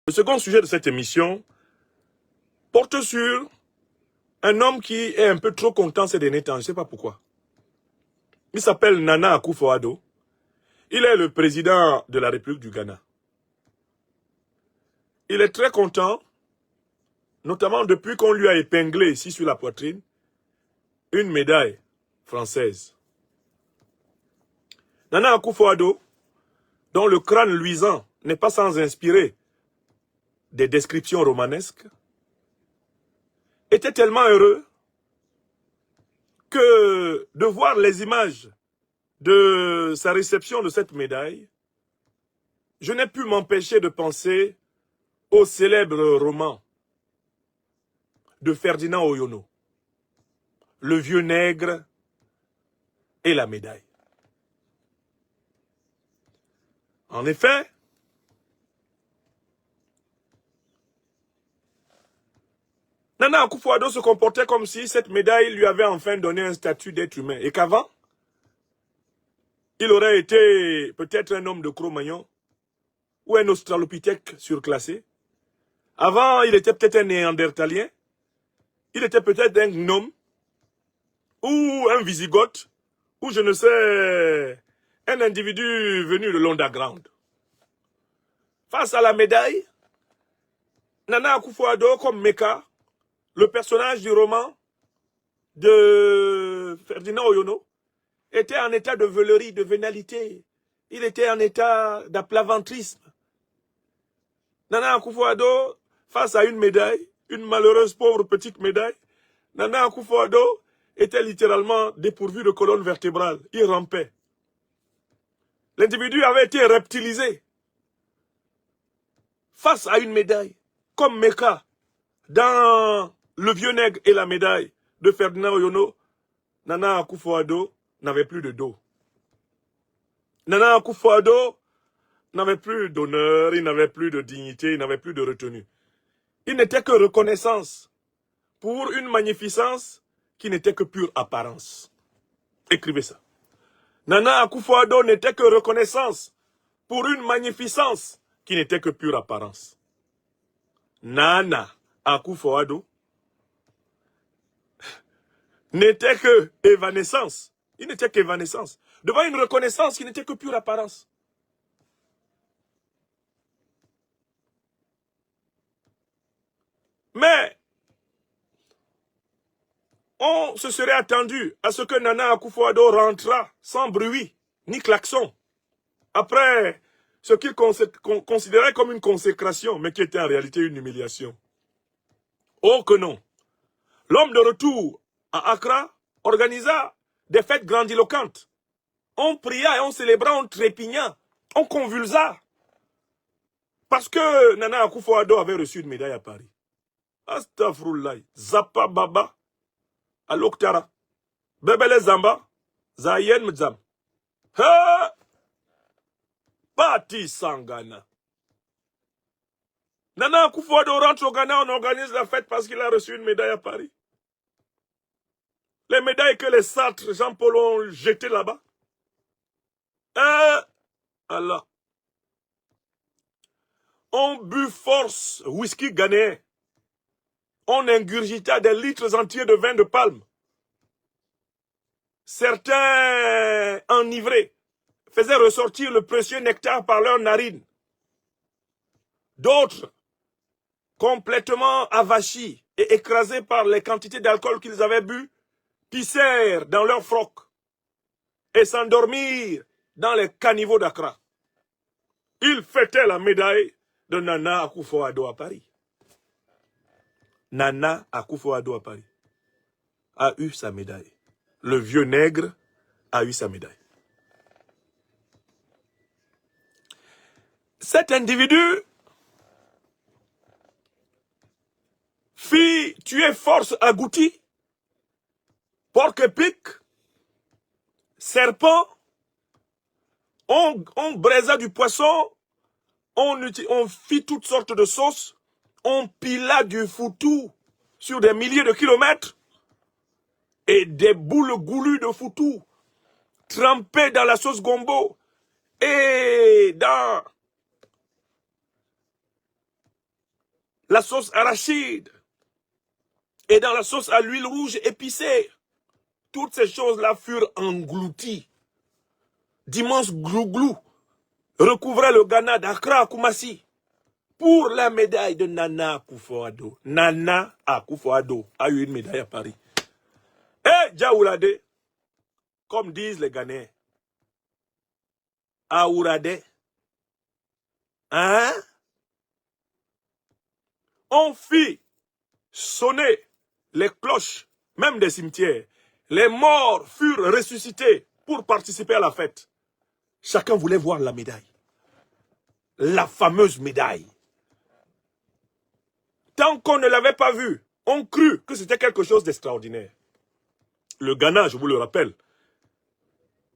Le second sujet de cette émission porte sur un homme qui est un peu trop content ces derniers temps, je ne sais pas pourquoi. Il s'appelle Nana Akufo-Addo. Il est le président de la République du Ghana. Il est très content, notamment depuis qu'on lui a épinglé ici sur la poitrine une médaille française. Nana Akufo-Addo, dont le crâne luisant n'est pas sans inspirer des descriptions romanesques, était tellement heureux que de voir les images de sa réception de cette médaille, je n'ai pu m'empêcher de penser au célèbre roman de Ferdinand Oyono, Le vieux nègre et la médaille. En effet, Nana Akufo-Addo se comportait comme si cette médaille lui avait enfin donné un statut d'être humain et qu'avant, il aurait été peut-être un homme de Cro-Magnon ou un australopithèque surclassé. Avant, il était peut-être un néandertalien, il était peut-être un gnome ou un Wisigoth ou je ne sais, un individu venu de l'underground. Face à la médaille, Nana Akufo-Addo comme Meka, le personnage du roman de Ferdinand Oyono, était en état de veulerie, de vénalité. Il était en état d'aplaventrisme. Nana Akufo-Addo, face à une médaille, une malheureuse pauvre petite médaille, Nana Akufo-Addo était littéralement dépourvu de colonne vertébrale. Il rampait. L'individu avait été reptilisé face à une médaille, comme Meka, dans Le vieux nègre et la médaille de Ferdinand Oyono. Nana Akufo-Addo n'avait plus de dos. Nana Akufo-Addo n'avait plus d'honneur, il n'avait plus de dignité, il n'avait plus de retenue. Il n'était que reconnaissance pour une magnificence qui n'était que pure apparence. Écrivez ça. Nana Akufo-Addo n'était que reconnaissance pour une magnificence qui n'était que pure apparence. Nana Akufo-Addo n'était que évanescence. Il n'était qu'évanescence. Devant une reconnaissance qui n'était que pure apparence. Mais on se serait attendu à ce que Nana Akufo-Addo rentrât sans bruit, ni klaxon, après ce qu'il considérait comme une consécration, mais qui était en réalité une humiliation. Oh que non! L'homme de retour à Accra organisa des fêtes grandiloquentes. On pria et on célébra, on trépigna, on convulsa. Parce que Nana Akufo-Addo avait reçu une médaille à Paris. Astaghfirullah, Zappa Baba, Aloktara, Bebele Zamba, Zayen Mzam. Ha! Parti Sangana. Nana Akufo-Addo rentre au Ghana, on organise la fête parce qu'il a reçu une médaille à Paris. Les médailles que les Sartres, Jean-Paul ont jetées là-bas. Allah. On but force whisky ghanéen. On ingurgita des litres entiers de vin de palme. Certains enivrés faisaient ressortir le précieux nectar par leurs narines. D'autres, complètement avachis et écrasés par les quantités d'alcool qu'ils avaient bu, pissèrent dans leurs frocs et s'endormirent dans les caniveaux d'Accra. Ils fêtaient la médaille de Nana Akufo-Addo à Paris. Nana Akufo-Addo à Paris a eu sa médaille. Le vieux nègre a eu sa médaille. Cet individu fit tuer force agouti, porc-épic, serpent, on braisa du poisson, on fit toutes sortes de sauces, on pila du foutou sur des milliers de kilomètres et des boules goulues de foutou trempées dans la sauce gombo et dans la sauce arachide. Et dans la sauce à l'huile rouge épicée. Toutes ces choses-là furent englouties. D'immenses glouglous recouvraient le Ghana d'Accra à Koumassi pour la médaille de Nana Akufo-Addo. Nana Akufo-Addo a eu une médaille à Paris. Et Djaoulade, comme disent les Ghanéens, Aourade, hein? On fit sonner les cloches, même des cimetières. Les morts furent ressuscités pour participer à la fête. Chacun voulait voir la médaille. La fameuse médaille. Tant qu'on ne l'avait pas vue, on crut que c'était quelque chose d'extraordinaire. Le Ghana, je vous le rappelle,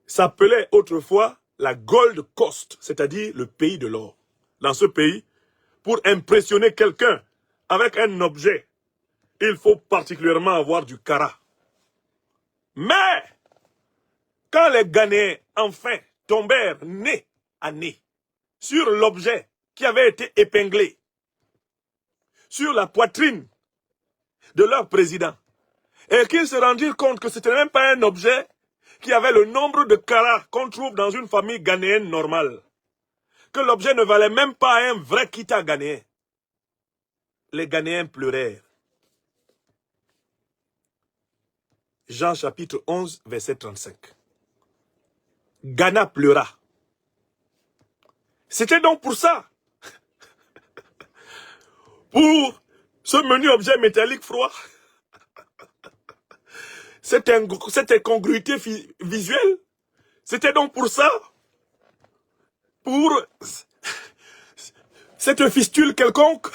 s'appelait autrefois la Gold Coast, c'est-à-dire le pays de l'or. Dans ce pays, pour impressionner quelqu'un avec un objet, il faut particulièrement avoir du cara. Mais, quand les Ghanéens, enfin, tombèrent nez à nez sur l'objet qui avait été épinglé sur la poitrine de leur président, et qu'ils se rendirent compte que ce n'était même pas un objet qui avait le nombre de carats qu'on trouve dans une famille ghanéenne normale, que l'objet ne valait même pas un vrai kita ghanéen. Les Ghanéens pleurèrent. Jean chapitre 11, verset 35. Ghana pleura. C'était donc pour ça. Pour ce menu objet métallique froid. Cette incongruité visuelle. C'était donc pour ça. Pour cette fistule quelconque.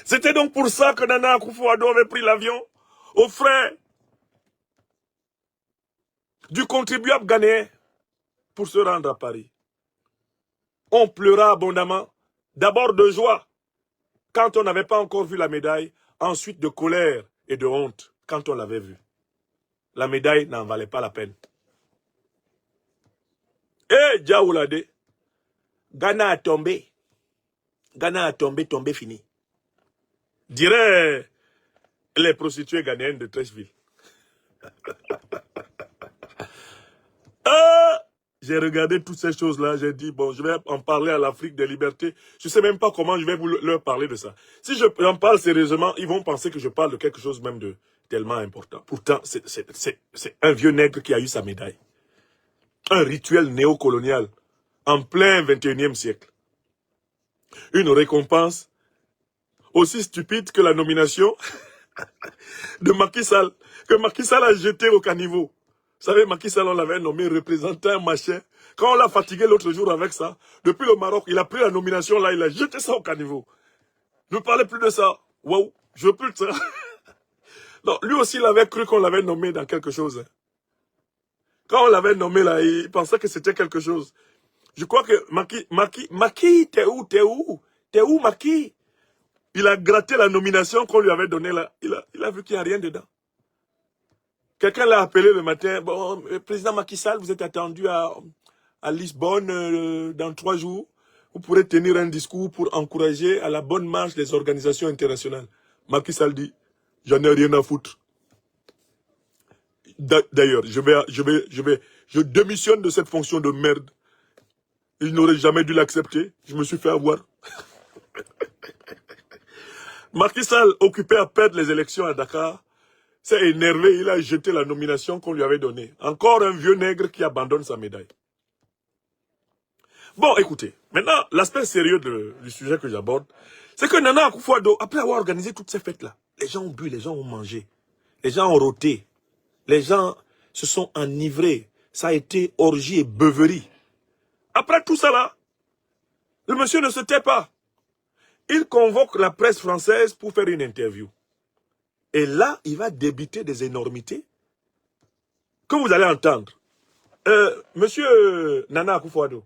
C'était donc pour ça que Nana Akufo-Addo avait pris l'avion aux frais du contribuable ghanéen pour se rendre à Paris. On pleura abondamment, d'abord de joie quand on n'avait pas encore vu la médaille, ensuite de colère et de honte quand on l'avait vue. La médaille n'en valait pas la peine. Et Djaoulade, Ghana a tombé. Ghana a tombé, tombé fini. Diraient les prostituées ghanéennes de Trècheville. J'ai regardé toutes ces choses-là, j'ai dit, bon, je vais en parler à l'Afrique des libertés. Je ne sais même pas comment je vais leur parler de ça. Si je en parle sérieusement, ils vont penser que je parle de quelque chose même de tellement important. Pourtant, c'est un vieux nègre qui a eu sa médaille. Un rituel néocolonial en plein 21e siècle. Une récompense aussi stupide que la nomination de Macky Sall, que Macky Sall a jeté au caniveau. Vous savez, Macky Sall, on l'avait nommé représentant machin. Quand on l'a fatigué l'autre jour avec ça, depuis le Maroc, il a pris la nomination là, il a jeté ça au caniveau. Ne parlez plus de ça. Waouh, je veux plus de ça. Non, lui aussi, il avait cru qu'on l'avait nommé dans quelque chose. Quand on l'avait nommé là, il pensait que c'était quelque chose. Je crois que Macky, t'es où, Macky? Il a gratté la nomination qu'on lui avait donnée là. Il a vu qu'il n'y a rien dedans. Quelqu'un l'a appelé le matin. Bon, président Macky Sall, vous êtes attendu à Lisbonne dans 3 jours. Vous pourrez tenir un discours pour encourager à la bonne marche des organisations internationales. Macky Sall dit, j'en ai rien à foutre. D'ailleurs, je démissionne de cette fonction de merde. Il n'aurait jamais dû l'accepter. Je me suis fait avoir. Macky Sall, occupé à perdre les élections à Dakar, s'est énervé, il a jeté la nomination qu'on lui avait donnée. Encore un vieux nègre qui abandonne sa médaille. Bon, écoutez, maintenant, l'aspect sérieux du sujet que j'aborde, c'est que Nana Akufo-Addo, après avoir organisé toutes ces fêtes-là, les gens ont bu, les gens ont mangé, les gens ont roté, les gens se sont enivrés, ça a été orgie et beuverie. Après tout ça là, le monsieur ne se tait pas. Il convoque la presse française pour faire une interview. Et là, il va débiter des énormités que vous allez entendre. Monsieur Nana Akufo-Addo,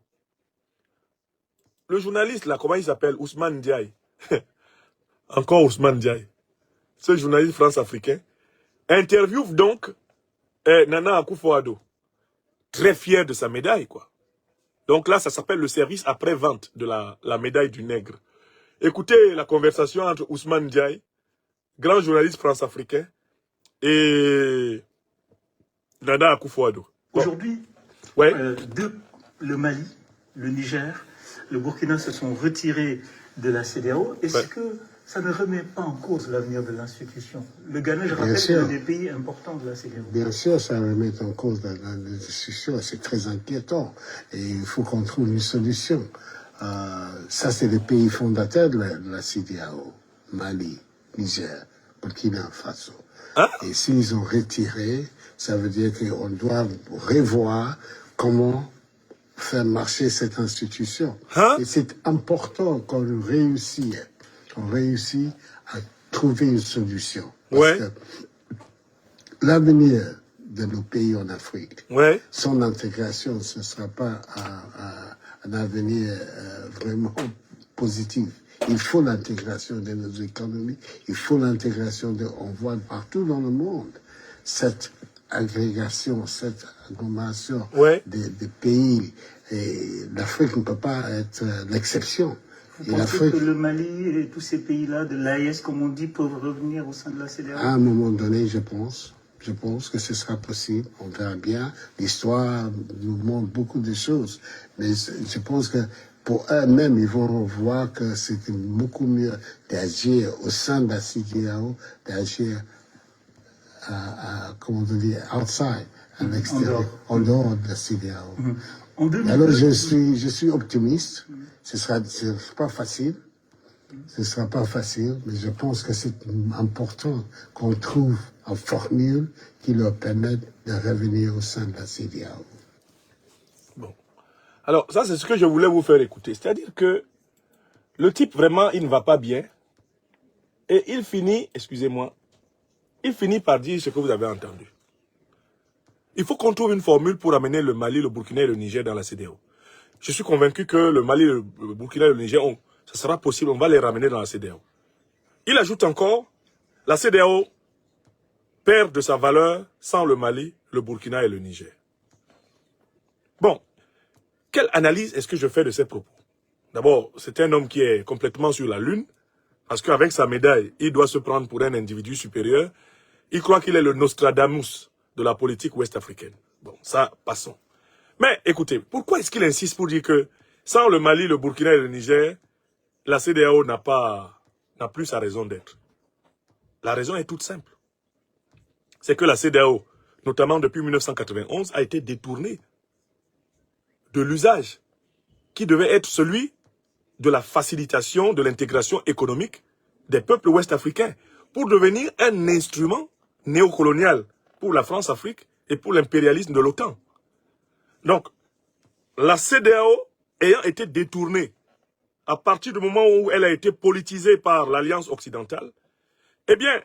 le journaliste là, comment il s'appelle? Ousmane Ndiaye. Encore Ousmane Ndiaye. Ce journaliste France-africain interviewe donc Nana Akufo-Addo. Très fier de sa médaille, quoi. Donc là, ça s'appelle le service après-vente de la médaille du nègre. Écoutez la conversation entre Ousmane Diaye, grand journaliste france-africain, et Nana Akufo-Addo. Aujourd'hui, ouais. Le Mali, le Niger, le Burkina se sont retirés de la CEDEAO. Est-ce que ça ne remet pas en cause l'avenir de l'institution? Le Ghana, je rappelle, est un des pays importants de la CEDEAO. Bien sûr, ça remet en cause l'institution. C'est très inquiétant. Et il faut qu'on trouve une solution. Ça, c'est les pays fondateurs de la CEDEAO. Mali, Niger, Burkina Faso. Hein? Et s'ils ont retiré, ça veut dire qu'on doit revoir comment faire marcher cette institution. Hein? Et c'est important qu'on réussisse à trouver une solution. Parce que l'avenir de nos pays en Afrique, son intégration, ce ne sera pas un avenir vraiment positif. Il faut l'intégration de nos économies, il faut l'intégration on voit partout dans le monde cette agrégation, cette agglomération des pays. Et l'Afrique ne peut pas être l'exception. Vous pensez que le Mali et tous ces pays-là, de l'AES, comme on dit, peuvent revenir au sein de la CEDEAO? À un moment donné, je pense que ce sera possible. On verra bien. L'histoire nous montre beaucoup de choses. Mais je pense que pour eux-mêmes, ils vont voir que c'est beaucoup mieux d'agir au sein de la CEDEAO, d'agir comment on dit, outside, à l'extérieur, en dehors de la CEDEAO. Alors je suis optimiste. Ce sera pas facile. Ce sera pas facile, mais je pense que c'est important qu'on trouve une formule qui leur permette de revenir au sein de la CEDEAO. Bon. Alors, ça, c'est ce que je voulais vous faire écouter. C'est-à-dire que le type, vraiment, il ne va pas bien. Et il finit, excusez-moi, il finit par dire ce que vous avez entendu. Il faut qu'on trouve une formule pour amener le Mali, le Burkina et le Niger dans la CEDEAO. Je suis convaincu que le Mali, le Burkina et le Niger, ça sera possible, on va les ramener dans la CEDEAO. Il ajoute encore, la CEDEAO perd de sa valeur sans le Mali, le Burkina et le Niger. Bon, quelle analyse est-ce que je fais de ces propos? D'abord, c'est un homme qui est complètement sur la lune, parce qu'avec sa médaille, il doit se prendre pour un individu supérieur. Il croit qu'il est le Nostradamus de la politique ouest-africaine. Bon, ça, passons. Mais écoutez, pourquoi est-ce qu'il insiste pour dire que sans le Mali, le Burkina et le Niger, la CEDEAO n'a plus sa raison d'être? La raison est toute simple. C'est que la CEDEAO, notamment depuis 1991, a été détournée de l'usage qui devait être celui de la facilitation de l'intégration économique des peuples ouest-africains pour devenir un instrument néocolonial pour la France-Afrique et pour l'impérialisme de l'OTAN. Donc, la CEDEAO ayant été détournée à partir du moment où elle a été politisée par l'Alliance occidentale, eh bien,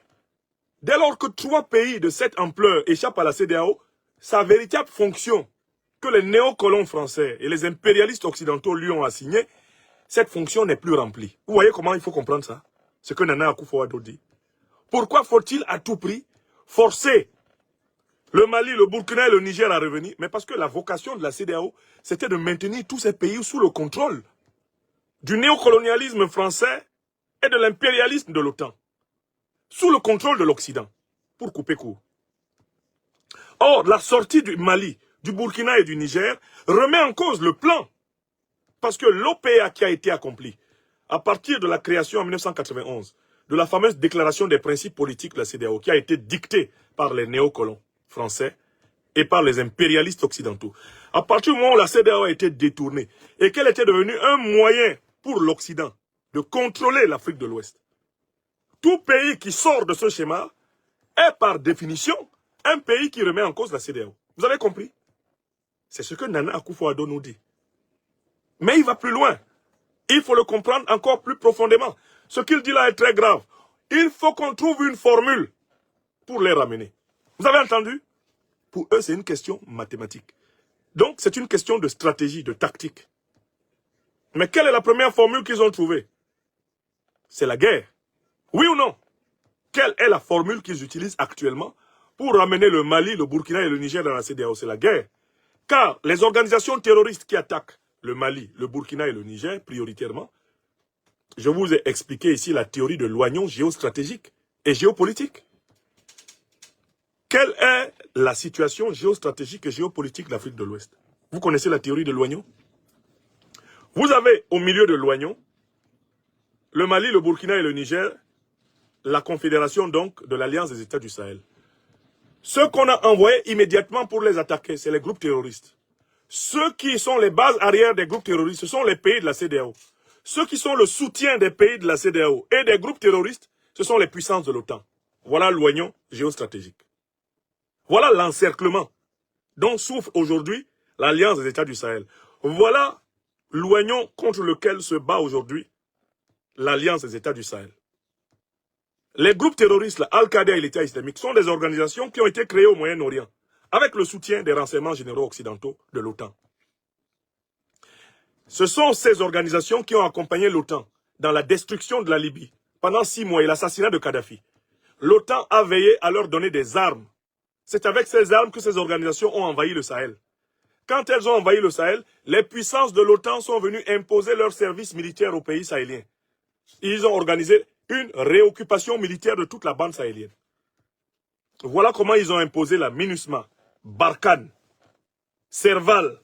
dès lors que 3 pays de cette ampleur échappent à la CEDEAO, sa véritable fonction que les néocolons français et les impérialistes occidentaux lui ont assignée, cette fonction n'est plus remplie. Vous voyez comment il faut comprendre ça? Ce que Nana Akufo-Addo dit. Pourquoi faut-il à tout prix forcer le Mali, le Burkina et le Niger à revenir? Mais parce que la vocation de la CEDEAO, c'était de maintenir tous ces pays sous le contrôle du néocolonialisme français et de l'impérialisme de l'OTAN. Sous le contrôle de l'Occident, pour couper court. Or, la sortie du Mali, du Burkina et du Niger remet en cause le plan. Parce que l'OPA qui a été accompli, à partir de la création en 1991, de la fameuse déclaration des principes politiques de la CEDEAO, qui a été dictée par les néocolons français et par les impérialistes occidentaux. À partir du moment où la CEDEAO a été détournée et qu'elle était devenue un moyen pour l'Occident de contrôler l'Afrique de l'Ouest, tout pays qui sort de ce schéma est par définition un pays qui remet en cause la CEDEAO. Vous avez compris? C'est ce que Nana Akufo-Addo nous dit. Mais il va plus loin. Il faut le comprendre encore plus profondément. Ce qu'il dit là est très grave. Il faut qu'on trouve une formule pour les ramener. Vous avez entendu? Pour eux, c'est une question mathématique. Donc, c'est une question de stratégie, de tactique. Mais quelle est la première formule qu'ils ont trouvée? C'est la guerre. Oui ou non? Quelle est la formule qu'ils utilisent actuellement pour ramener le Mali, le Burkina et le Niger dans la CEDEAO? C'est la guerre. Car les organisations terroristes qui attaquent le Mali, le Burkina et le Niger, prioritairement, Je vous ai expliqué ici la théorie de Loignon géostratégique et géopolitique. Quelle est la situation géostratégique et géopolitique de l'Afrique de l'Ouest? Vous connaissez la théorie de Loignon? Vous avez au milieu de Loignon le Mali, le Burkina et le Niger, la confédération donc de l'Alliance des États du Sahel. Ceux qu'on a envoyés immédiatement pour les attaquer, c'est les groupes terroristes. Ceux qui sont les bases arrière des groupes terroristes, ce sont les pays de la CEDEAO. Ceux qui sont le soutien des pays de la CEDEAO et des groupes terroristes, ce sont les puissances de l'OTAN. Voilà l'oignon géostratégique. Voilà l'encerclement dont souffre aujourd'hui l'Alliance des États du Sahel. Voilà l'oignon contre lequel se bat aujourd'hui l'Alliance des États du Sahel. Les groupes terroristes, Al-Qaïda et l'État islamique, sont des organisations qui ont été créées au Moyen-Orient avec le soutien des renseignements généraux occidentaux de l'OTAN. Ce sont ces organisations qui ont accompagné l'OTAN dans la destruction de la Libye pendant 6 mois et l'assassinat de Kadhafi. L'OTAN a veillé à leur donner des armes. C'est avec ces armes que ces organisations ont envahi le Sahel. Quand elles ont envahi le Sahel, les puissances de l'OTAN sont venues imposer leurs services militaires aux pays sahéliens. Ils ont organisé une réoccupation militaire de toute la bande sahélienne. Voilà comment ils ont imposé la MINUSMA, Barkhane, Serval.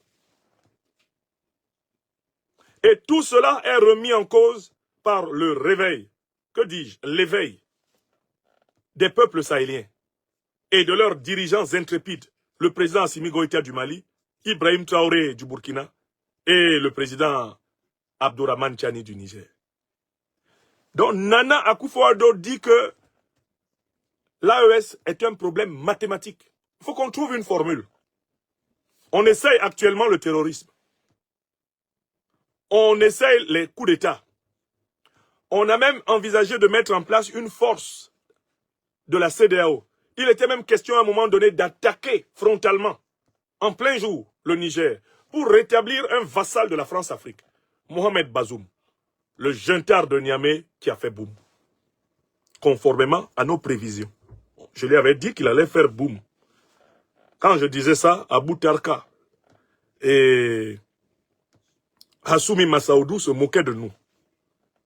Et tout cela est remis en cause par le réveil, que dis-je, l'éveil des peuples sahéliens et de leurs dirigeants intrépides, le président Assimi Goïta du Mali, Ibrahim Traoré du Burkina et le président Abdourahmane Tchani du Niger. Donc Nana Akufo-Addo dit que l'AES est un problème mathématique. Il faut qu'on trouve une formule. On essaye actuellement le terrorisme. On essaye les coups d'État. On a même envisagé de mettre en place une force de la CEDEAO. Il était même question à un moment donné d'attaquer frontalement, en plein jour, le Niger, pour rétablir un vassal de la France-Afrique, Mohamed Bazoum, le juntard de Niamey qui a fait boum, conformément à nos prévisions. Je lui avais dit qu'il allait faire boum. Quand je disais ça, Abou Tarka et Hassoumi Massaoudou se moquaient de nous.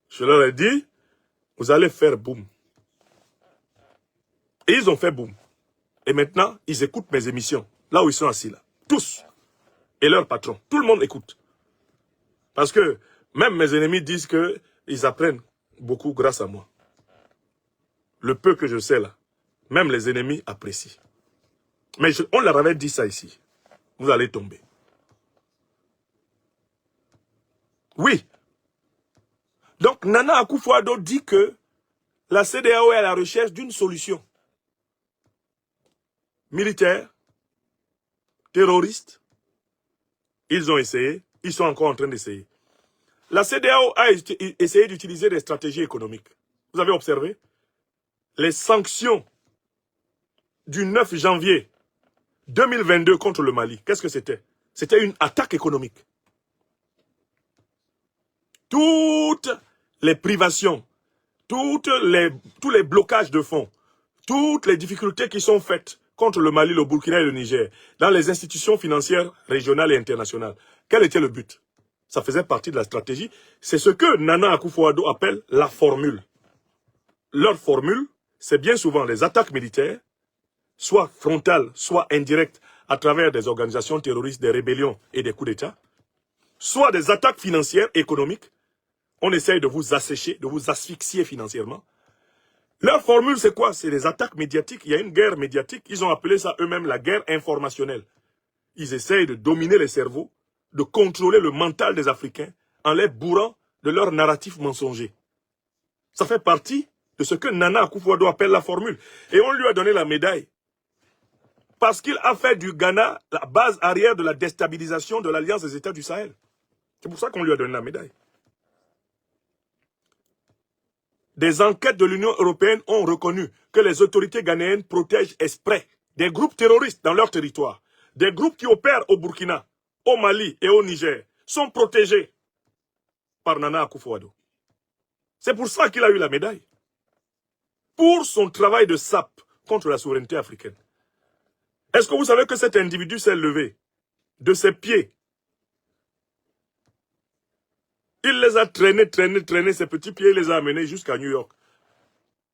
Je leur ai dit, vous allez faire boum. Et ils ont fait boum. Et maintenant, ils écoutent mes émissions, là où ils sont assis là. Tous. Et leur patron. Tout le monde écoute. Parce que même mes ennemis disent qu'ils apprennent beaucoup grâce à moi. Le peu que je sais là, même les ennemis apprécient. Mais on leur avait dit ça ici. Vous allez tomber. Oui. Donc Nana Akufo-Addo dit que la CEDEAO est à la recherche d'une solution. Militaires, terroristes, ils ont essayé, ils sont encore en train d'essayer. La CEDEAO a essayé d'utiliser des stratégies économiques. Vous avez observé? Les sanctions du 9 janvier 2022 contre le Mali, qu'est-ce que c'était? C'était une attaque économique. Toutes les privations, tous les blocages de fonds, toutes les difficultés qui sont faites contre le Mali, le Burkina et le Niger, dans les institutions financières régionales et internationales. Quel était le but? Ça faisait partie de la stratégie. C'est ce que Nana Akufo-Addo appelle la formule. Leur formule, c'est bien souvent les attaques militaires, soit frontales, soit indirectes, à travers des organisations terroristes, des rébellions et des coups d'État, soit des attaques financières, économiques. On essaye de vous assécher, de vous asphyxier financièrement. Leur formule, c'est quoi? C'est des attaques médiatiques. Il y a une guerre médiatique. Ils ont appelé ça eux-mêmes la guerre informationnelle. Ils essayent de dominer les cerveaux, de contrôler le mental des Africains en les bourrant de leur narratif mensonger. Ça fait partie de ce que Nana Akufo-Addo appelle la formule. Et on lui a donné la médaille. Parce qu'il a fait du Ghana la base arrière de la déstabilisation de l'Alliance des États du Sahel. C'est pour ça qu'on lui a donné la médaille. Des enquêtes de l'Union européenne ont reconnu que les autorités ghanéennes protègent exprès des groupes terroristes dans leur territoire. Des groupes qui opèrent au Burkina, au Mali et au Niger sont protégés par Nana Akufo-Addo. C'est pour ça qu'il a eu la médaille. Pour son travail de sape contre la souveraineté africaine. Est-ce que vous savez que cet individu s'est levé de ses pieds Il les a traînés, ses petits pieds, il les a amenés jusqu'à New York.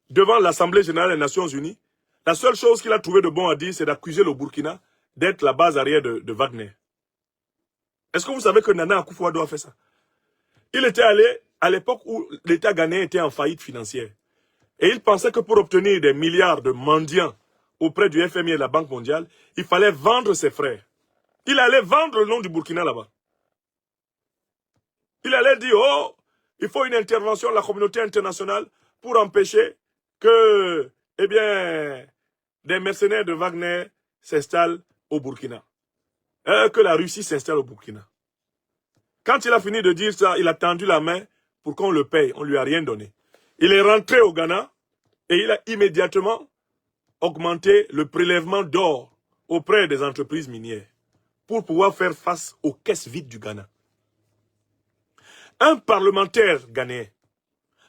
Devant l'Assemblée générale des Nations Unies, la seule chose qu'il a trouvé de bon à dire, c'est d'accuser le Burkina d'être la base arrière de Wagner. Est-ce que vous savez que Nana Akufo-Addo a fait ça? Il était allé à l'époque où l'État ghanéen était en faillite financière. Et il pensait que pour obtenir des milliards de mendiants auprès du FMI et de la Banque mondiale, il fallait vendre ses frères. Il allait vendre le nom du Burkina là-bas. Il allait dire, oh, il faut une intervention de la communauté internationale pour empêcher que, eh bien, des mercenaires de Wagner s'installent au Burkina. Que la Russie s'installe au Burkina. Quand il a fini de dire ça, il a tendu la main pour qu'on le paye. On ne lui a rien donné. Il est rentré au Ghana et il a immédiatement augmenté le prélèvement d'or auprès des entreprises minières pour pouvoir faire face aux caisses vides du Ghana. Un parlementaire ghanéen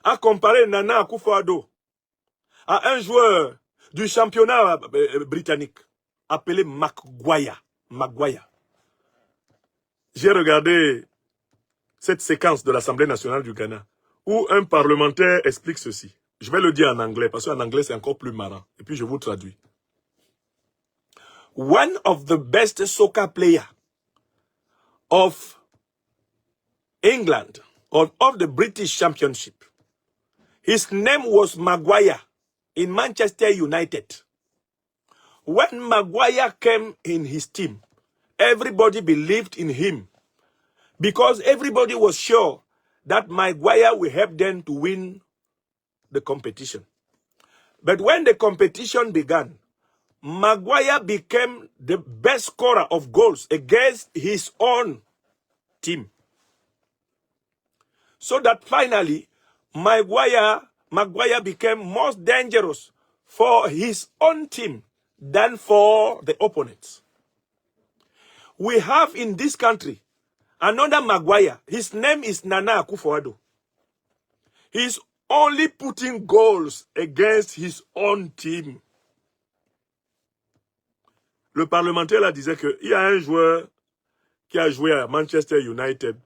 a comparé Nana Akufo-Addo à un joueur du championnat britannique appelé Maguire. J'ai regardé cette séquence de l'Assemblée nationale du Ghana où un parlementaire explique ceci. Je vais le dire en anglais parce qu'en anglais c'est encore plus marrant. Et puis je vous traduis. One of the best soccer players of England, of the British Championship. His name was Maguire in Manchester United. When Maguire came in his team, everybody believed in him because everybody was sure that Maguire will help them to win the competition. But when the competition began, Maguire became the best scorer of goals against his own team. So that finally, Maguire became more dangerous for his own team than for the opponents. We have in this country another Maguire. His name is Nana Akufo-Addo. He's only putting goals against his own team. Le parlementaire là disait qu'il y a un joueur qui a joué à Manchester United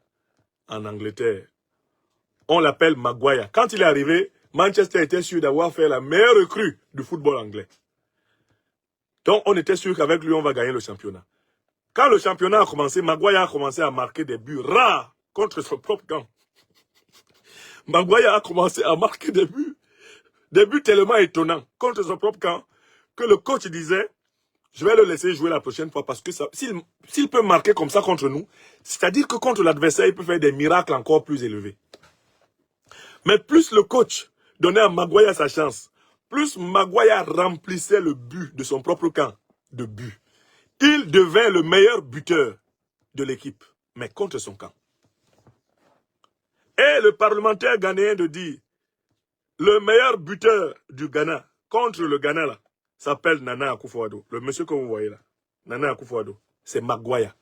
en Angleterre. On l'appelle Maguire. Quand il est arrivé, Manchester était sûr d'avoir fait la meilleure recrue du football anglais. Donc on était sûr qu'avec lui, on va gagner le championnat. Quand le championnat a commencé, Maguire a commencé à marquer des buts rares contre son propre camp. Maguire a commencé à marquer des buts tellement étonnants contre son propre camp que le coach disait, je vais le laisser jouer la prochaine fois parce que s'il peut marquer comme ça contre nous, c'est-à-dire que contre l'adversaire, il peut faire des miracles encore plus élevés. Mais plus le coach donnait à Maguire sa chance, plus Maguire remplissait le but de son propre camp de but. Il devint le meilleur buteur de l'équipe, mais contre son camp. Et le parlementaire ghanéen de dire, le meilleur buteur du Ghana, contre le Ghana là, s'appelle Nana Akufo-Addo. Le monsieur que vous voyez là, Nana Akufo-Addo, c'est Maguire.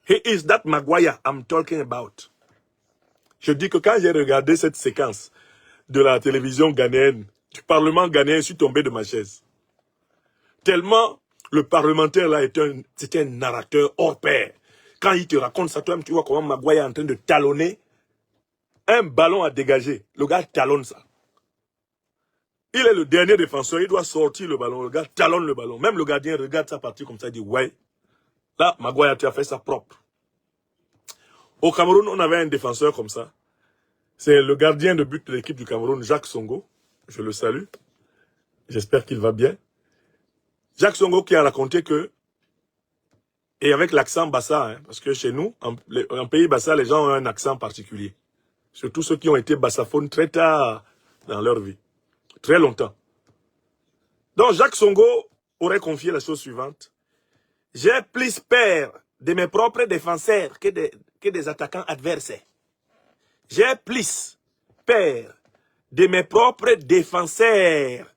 He is that Maguire I'm talking about. Je dis que quand j'ai regardé cette séquence de la télévision ghanéenne, du Parlement ghanéen, je suis tombé de ma chaise. Tellement le parlementaire là c'était un narrateur hors pair. Quand il te raconte ça, toi-même, tu vois comment Maguire est en train de talonner un ballon à dégager. Le gars talonne ça. Il est le dernier défenseur, il doit sortir le ballon. Le gars talonne le ballon. Même le gardien regarde sa partie comme ça, il dit, ouais, là, Maguire, tu as fait ça propre. Au Cameroun, on avait un défenseur comme ça. C'est le gardien de but de l'équipe du Cameroun, Jacques Songo. Je le salue. J'espère qu'il va bien. Jacques Songo qui a raconté que, et avec l'accent bassa, hein, parce que chez nous, en pays bassa, les gens ont un accent particulier. Surtout ceux qui ont été bassaphones très tard dans leur vie. Très longtemps. Donc Jacques Songo aurait confié la chose suivante. J'ai plus peur de mes propres défenseurs que des attaquants adversaires. J'ai plus peur de mes propres défenseurs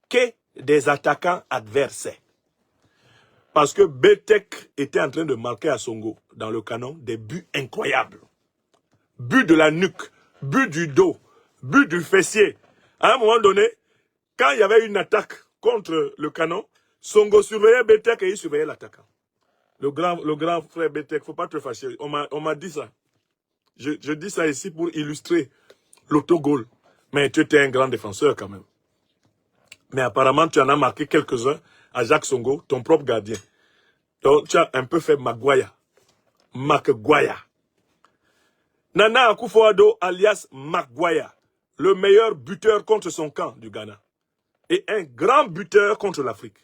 que des attaquants adversaires. Parce que Betek était en train de marquer à Songo, dans le canon, des buts incroyables. But de la nuque, but du dos, but du fessier. À un moment donné, quand il y avait une attaque contre le canon, Songo surveillait Betek et il surveillait l'attaquant. Le grand frère Betek, il ne faut pas te fâcher. On m'a dit ça. Je dis ça ici pour illustrer l'autogol. Mais tu étais un grand défenseur quand même. Mais apparemment, tu en as marqué quelques-uns à Jacques Songo, ton propre gardien. Donc, tu as un peu fait Maguaya. Nana Akufo-Addo, alias Maguaya, le meilleur buteur contre son camp du Ghana. Et un grand buteur contre l'Afrique.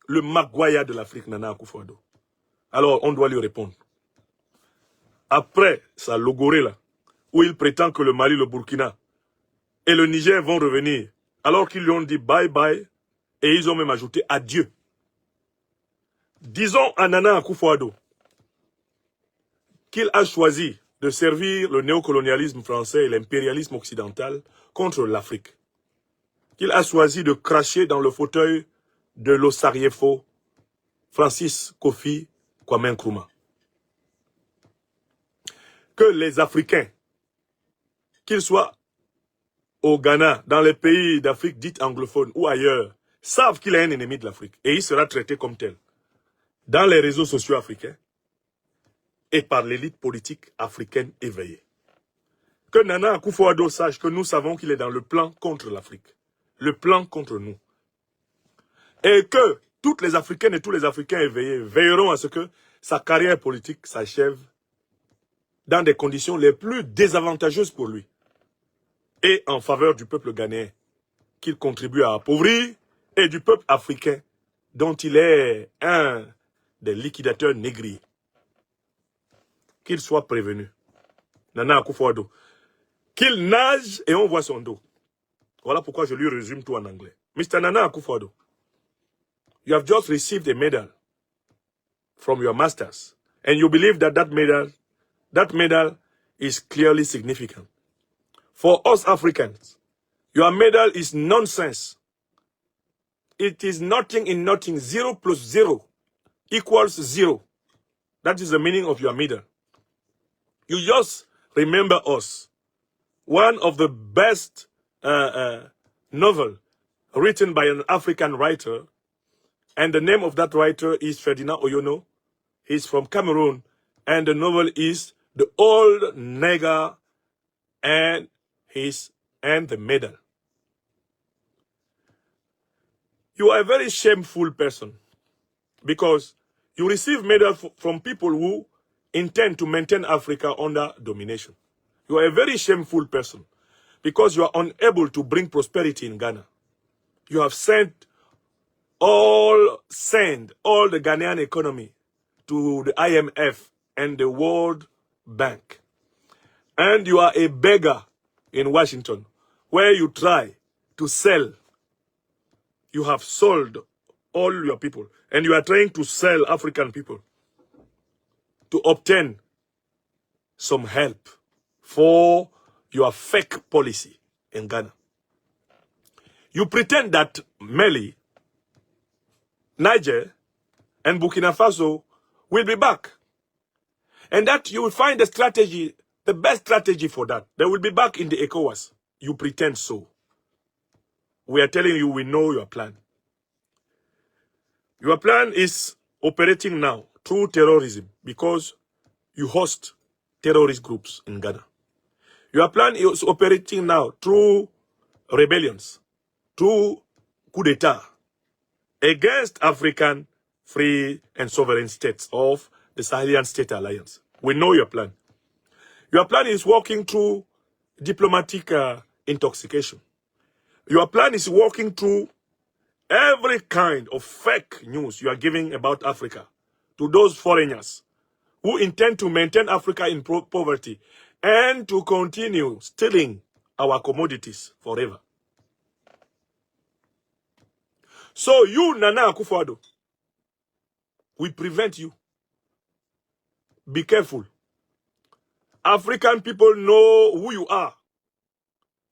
Le Maguaya de l'Afrique, Nana Akufo-Addo. Alors, on doit lui répondre. Après sa logorée là, où il prétend que le Mali, le Burkina et le Niger vont revenir, alors qu'ils lui ont dit bye bye, et ils ont même ajouté adieu. Disons à Nana Akufo-Addo qu'il a choisi de servir le néocolonialisme français et l'impérialisme occidental contre l'Afrique. Qu'il a choisi de cracher dans le fauteuil de l'Osariefo, Francis Kofi Kwame Nkrumah. Que les Africains, qu'ils soient au Ghana, dans les pays d'Afrique dite anglophone ou ailleurs, savent qu'il est un ennemi de l'Afrique et il sera traité comme tel dans les réseaux sociaux africains et par l'élite politique africaine éveillée. Que Nana Akufo-Addo sache que nous savons qu'il est dans le plan contre l'Afrique, le plan contre nous. Et que toutes les Africaines et tous les Africains éveillés veilleront à ce que sa carrière politique s'achève dans des conditions les plus désavantageuses pour lui et en faveur du peuple ghanéen qu'il contribue à appauvrir et du peuple africain dont il est un des liquidateurs négriers. Qu'il soit prévenu. Nana Akufo-Addo. Qu'il nage et on voit son dos. Voilà pourquoi je lui résume tout en anglais. Mr. Nana Akufo-Addo, you have just received a medal from your masters and you believe that that medal is clearly significant. For us Africans, your medal is nonsense. It is nothing in nothing. 0 plus 0 equals 0. That is the meaning of your medal. You just remember us. One of the best novel written by an African writer, and the name of that writer is Ferdinand Oyono. He's from Cameroon, and the novel is The Old Nigger and the Medal. You are a very shameful person because you receive medals from people who intend to maintain Africa under domination. You are a very shameful person because you are unable to bring prosperity in Ghana. You have sent all the Ghanaian economy to the IMF and the World Bank. And you are a beggar in Washington where you try to sell. You have sold all your people and you are trying to sell African people to obtain some help for your fake policy in Ghana. You pretend that Mali, Niger, and Burkina Faso will be back. And that you will find the strategy, the best strategy for that. They will be back in the ECOWAS. You pretend so. We are telling you we know your plan. Your plan is operating now through terrorism because you host terrorist groups in Ghana. Your plan is operating now through rebellions, through coup d'etat against African free and sovereign states of the Sahelian State Alliance. We know your plan. Your plan is working through diplomatic intoxication. Your plan is working through every kind of fake news you are giving about Africa to those foreigners who intend to maintain Africa in poverty and to continue stealing our commodities forever. So you, Nana Akufo-Addo, we prevent you. Be careful. African people know who you are.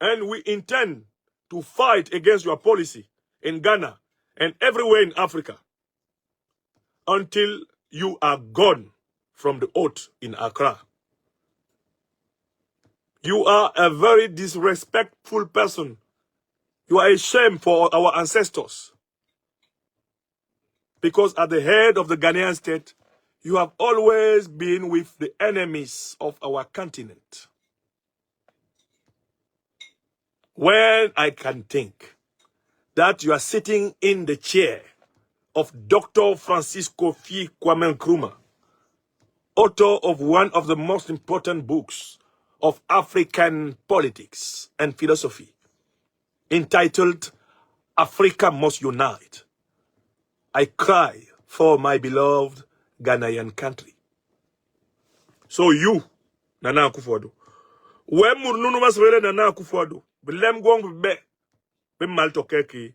And we intend to fight against your policy in Ghana and everywhere in Africa until you are gone from the oath in Accra. You are a very disrespectful person. You are a shame for our ancestors. Because at the head of the Ghanaian state, You have always been with the enemies of our continent. When I can think that you are sitting in the chair of Dr. Francis Kofi Kwame Nkrumah, author of one of the most important books of African politics and philosophy, entitled Africa Must Unite, I cry for my beloved Ghanaian country. So you, Nana Akufo-Addo, when Murnunu Maswele Nana Akufo-Addo, Bilem Gwong Be, Be Malto Keki,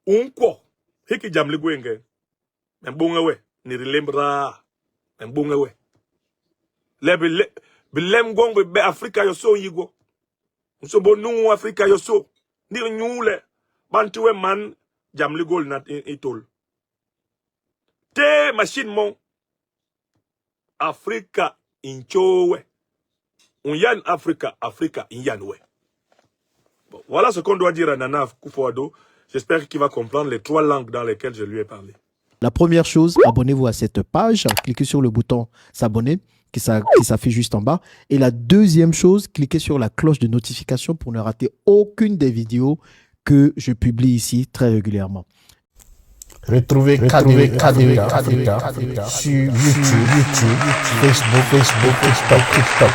Unko, Hiki Jamli Gwenge, Mbungawe, Nirilembra, Mbungawe. Bilem Gwong Be Africa Yoso Yigo. So Bonu Africa Yoso, Nir Nyule, Bantuwe Man, Jamli Gol Nat Itol. Te machine mon Africa inchowe. On yan Africa in yanwe. Bon, voilà ce qu'on doit dire à Nana Akufo-Addo. J'espère qu'il va comprendre les 3 langues dans lesquelles je lui ai parlé. La première chose, abonnez-vous à cette page. Cliquez sur le bouton s'abonner qui s'affiche juste en bas. Et la deuxième chose, cliquez sur la cloche de notification pour ne rater aucune des vidéos que je publie ici très régulièrement. Retrouvez KDW Africa sur YouTube, Facebook, TikTok.